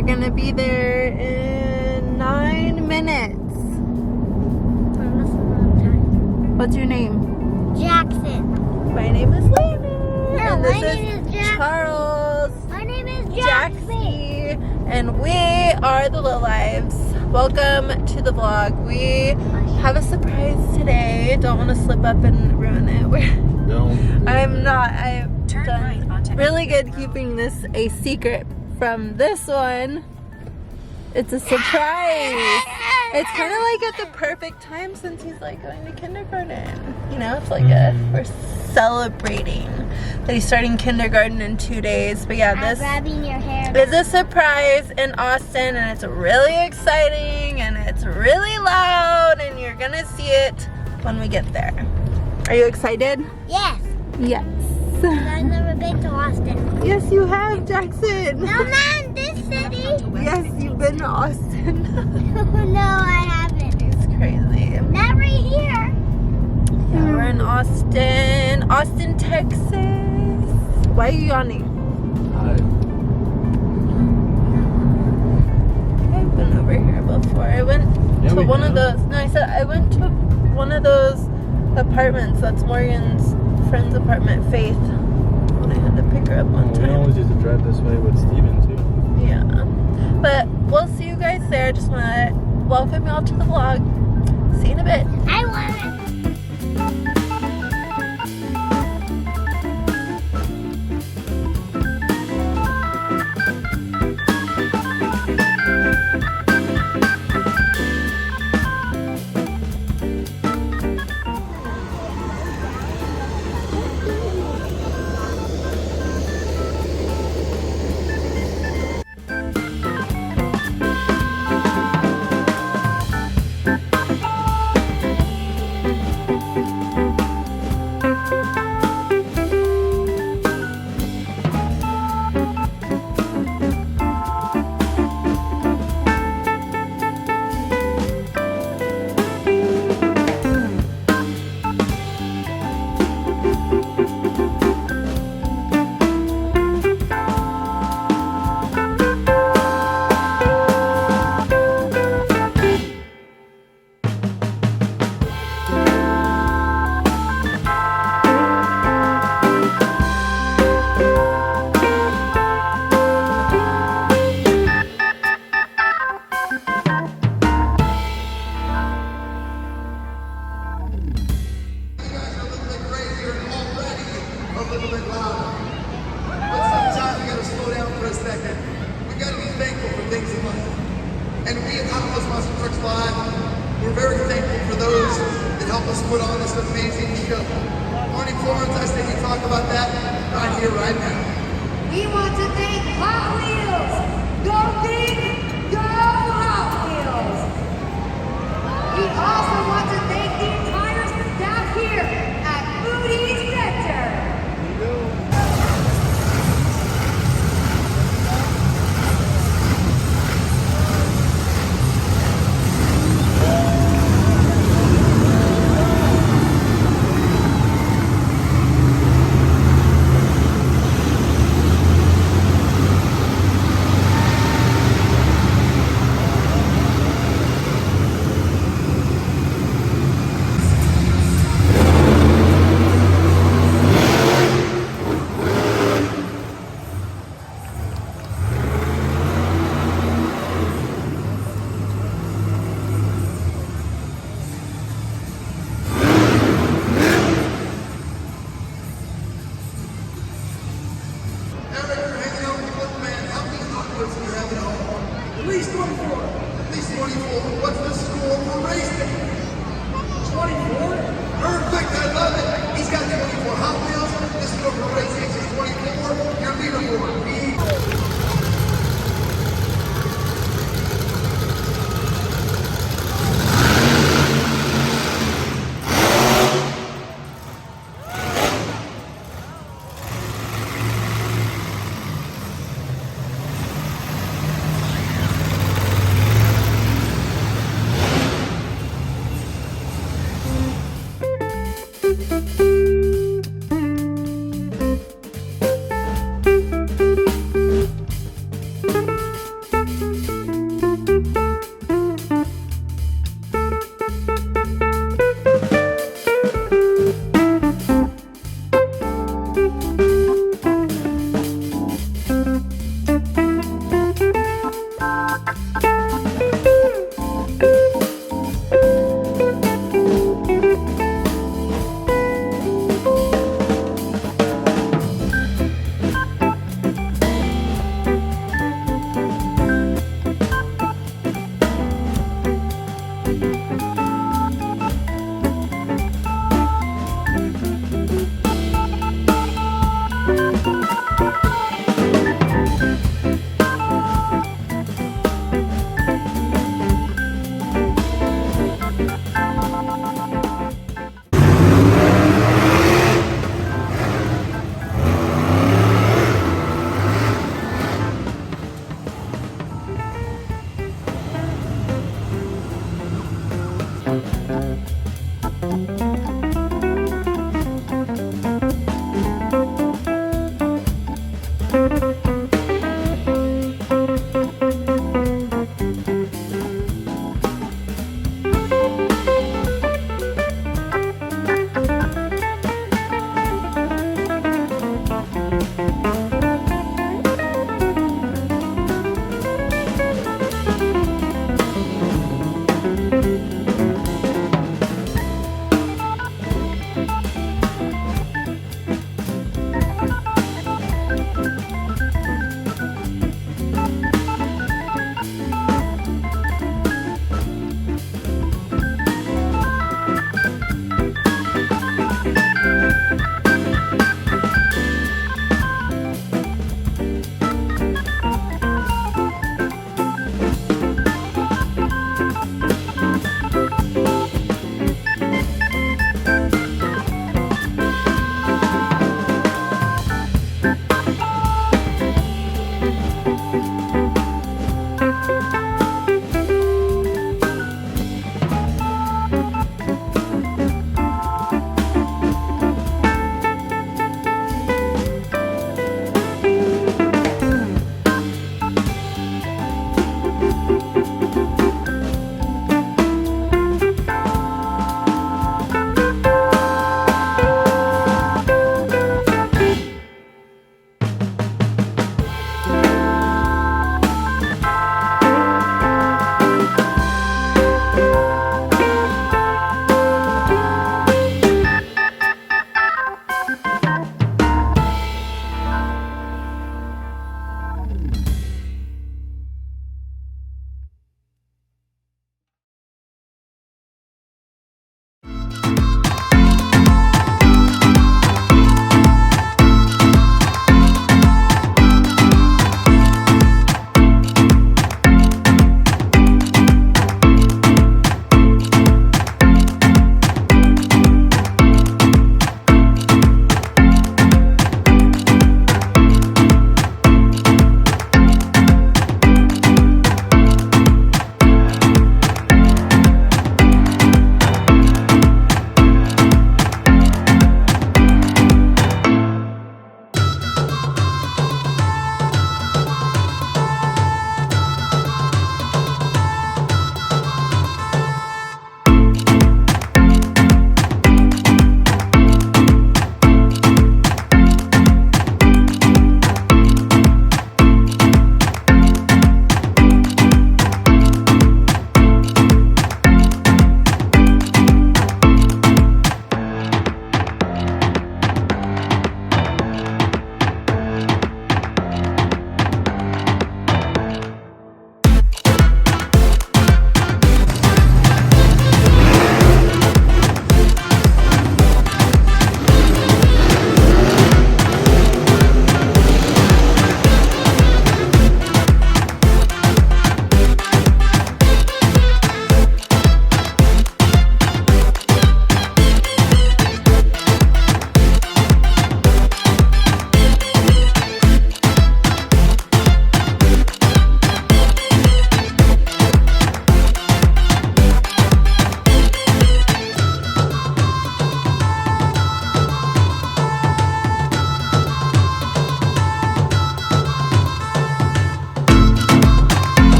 We're gonna be there in 9 minutes. What's your name? Jackson. My name is Lana. No, and this my name is Jackson. Charles. My name is Jackson. Jaxie. And we are the Lowe Lives. Welcome to the vlog. We have a surprise today. Don't want to slip up and ruin it. I'm not. I've done really good keeping this a secret from this one. It's a surprise. It's kind of like at the perfect time since he's like going to kindergarten. You know, it's like we're celebrating that he's starting kindergarten in 2 days. But yeah, this grabbing your hair is a surprise in Austin, and it's really exciting and it's really loud, and you're gonna see it when we get there. Are you excited? Yes. Yes. I've never been to Austin. Yes, you have, Jackson. No, not this city. Yes, you've been to Austin. No, I haven't. It's crazy. Never here. Yeah, we're in Austin, Texas. Why are you yawning? I've been over here before. I went to one of those. No, I said I went to one of those apartments. That's Morgan's friend's apartment, Faith. When I had to pick her up one time. We always used to drive this way with Steven too. Yeah. But we'll see you guys there. Just want to welcome y'all to the vlog. See you in a bit. I want it. We're very thankful for those that help us put on this amazing show. Morning Florence, I say we talk about that right here, right now. We want to thank Hot Wheels. Go Big, go Hot Wheels. We also want to thank the entire staff here at Moody Center. At least 24. At least 24. What's the score for racing? 24? Perfect. I love it. He's got 24 Hot Wheels. The score for racing is 24. Your leaderboard.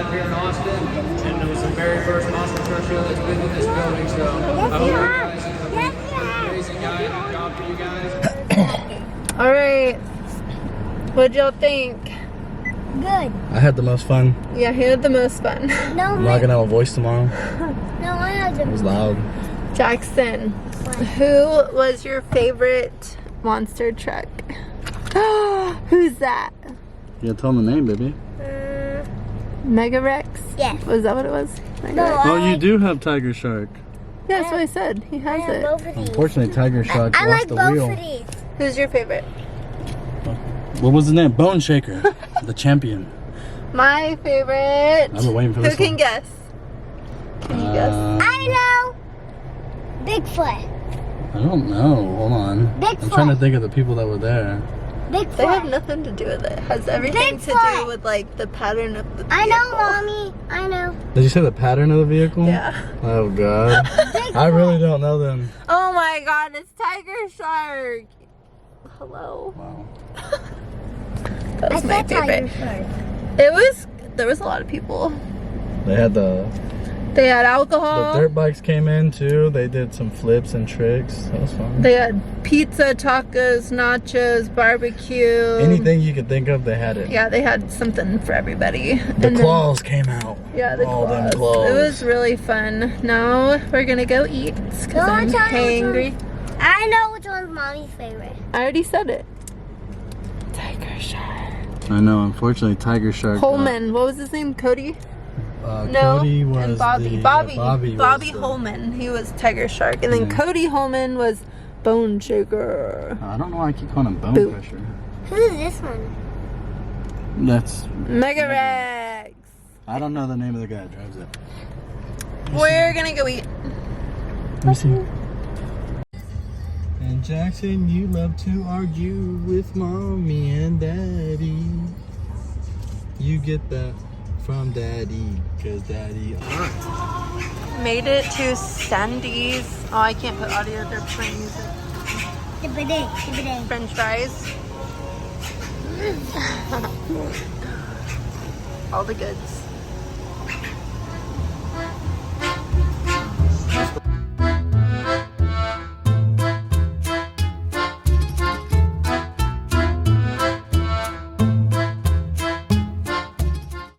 live here in Austin, and it was the very first monster truck show that's been in this building. So I hope you guys have an amazing night. I'm proud for you guys. All right. What'd y'all think? Good. I had the most fun. Yeah, he had the most fun. No, I'm not gonna have a voice tomorrow. no, I have It was the. loud. Jackson, who was your favorite monster truck? Who's that? You gotta tell them the name, baby. Mega Rex? Yes. Was that what it was? Mega No, Rex? Oh, you do have Tiger Shark. Yeah, that's what I said. He I has have it. both of these. Unfortunately, Tiger Shark I lost like the both wheel. of these. Who's your favorite? What was his name? Bone Shaker, the champion. My favorite. I've been waiting for Who this can one. guess? Can you guess? I know. Bigfoot. I don't know. Hold on. Bigfoot. I'm trying to think of the people that were there. Bigfoot. They have nothing to do with it. It has everything to Bigfoot. do with like the pattern of the vehicle. I know, mommy. I know. Did you say the pattern of the vehicle? Yeah. Oh god. I really don't know them. Oh my god, it's Tiger Shark. Hello. Wow. That was I my said Tiger favorite. Shark. There was a lot of people. They had the They had alcohol. dirt bikes came in too. They did some flips and tricks. That was fun. They had pizza, tacos, nachos, barbecue. Anything you could think of, they had it. Yeah, they had something for everybody. The And then- claws came out. Yeah, the All them claws. claws. It was really fun. Now we're gonna go eat because No, I'm tell me hangry. I know which one's mommy's favorite. I already said it. Tiger Shark. I know. Unfortunately, Tiger Shark. Holman. What was his name? Cody? No. Cody was and Bobby. the, Bobby. Bobby was Bobby the- Holman. He was Tiger Shark, and then Yeah. Cody Holman was Bone Shaker. I don't know why I keep calling him Bone Boo. Crusher. Who's this one? That's. Mega Rex. I don't know the name of the guy that drives it. We're gonna go eat. Let me see. And Jackson, you love to argue with mommy and daddy. You get that from daddy, cause daddy. Made it to Sandy's. Oh, I can't put audio. They're playing music. French fries. All the goods.